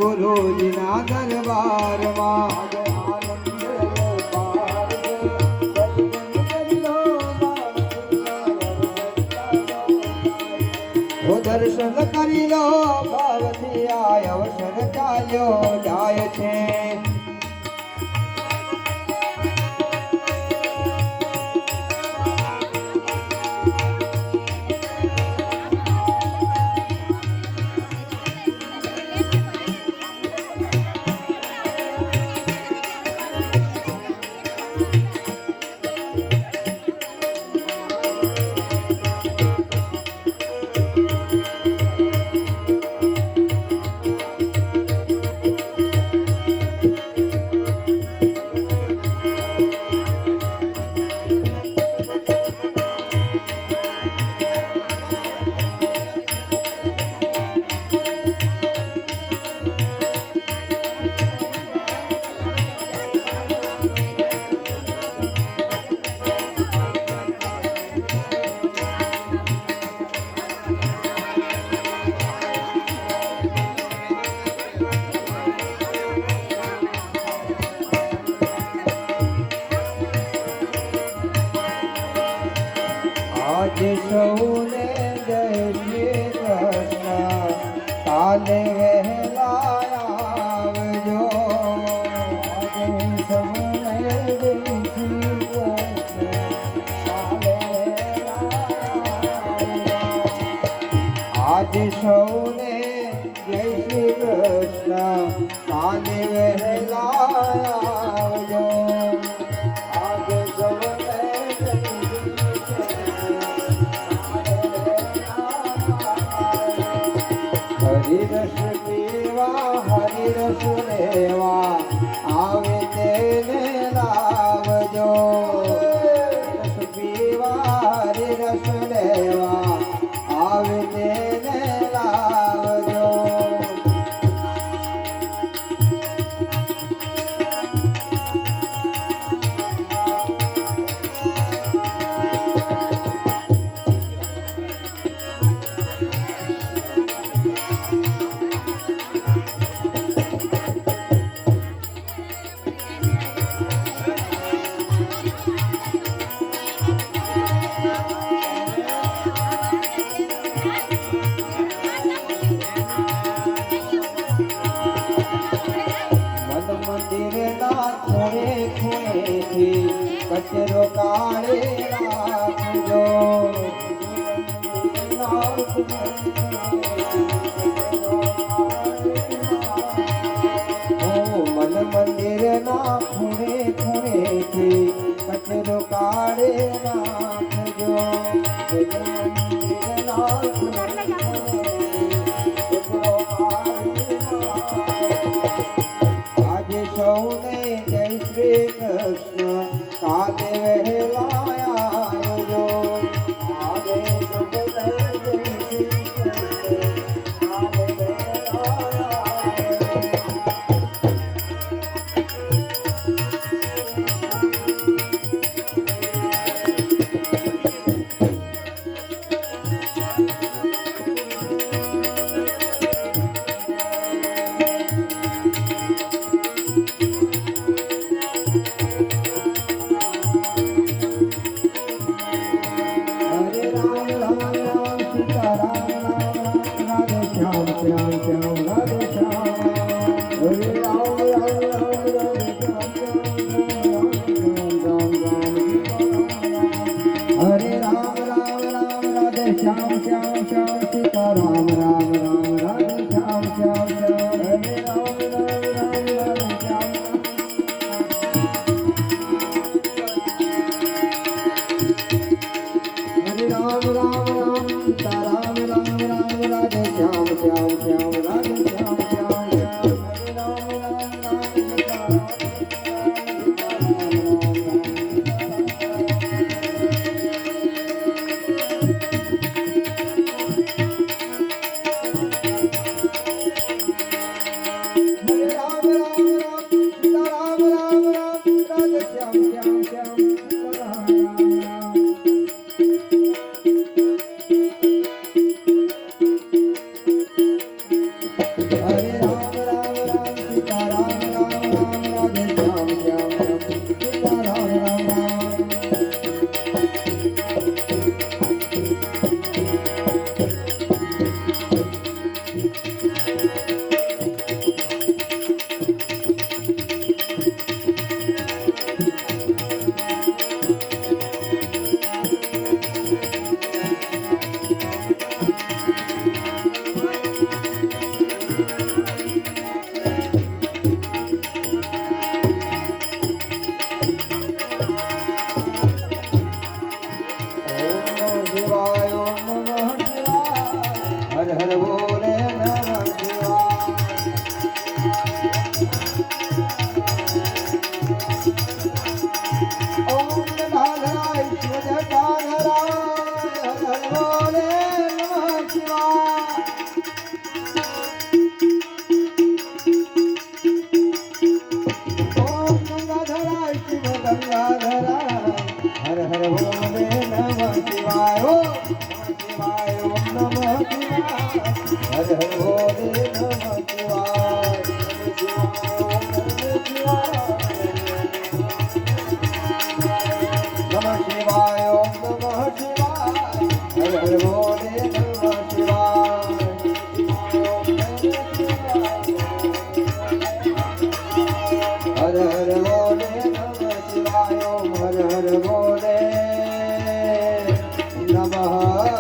ગુરુજીના દરબારમાં દર્શન કરી લો ભાવથી આ અવસર ચાલ્યો જાય છે. આજે સૌને જય શ્રી કૃષ્ણ. કાલે વહેલા આવજો. આજે સૌને જય શ્રી કૃષ્ણ. કાલે આજે સૌને જય શ્રી કૃષ્ણ. કાલે વહેલા આવજો. આજે સૌને હરિરસ પીવા હરિરસ લેવા આવે તેને લાવજો. હરિરસ પીવા હરિરસ લેવા આવે તેને લાવજો. કચરો કાળે રાખજો. મન મંદિરના ખૂણે ખૂણેથી કચરો કાળે રાખજો. આજે સૌને જય શ્રી કૃષ્ણ. કાલે વહેલા આવજો. આજે સૌને જય શ્રી કૃષ્ણ. કાલે વહેલા श्याम श्याम श्याम सीता राम राम राम राधे श्याम श्याम श्याम हरे राम राम राम राधे श्याम हरे राम राम राम सीता राम राम राम राधे श्याम श्याम श्याम राधे श्याम श्याम श्याम हरे राम શિવાય ઓમ હર હર બોલે નમઃ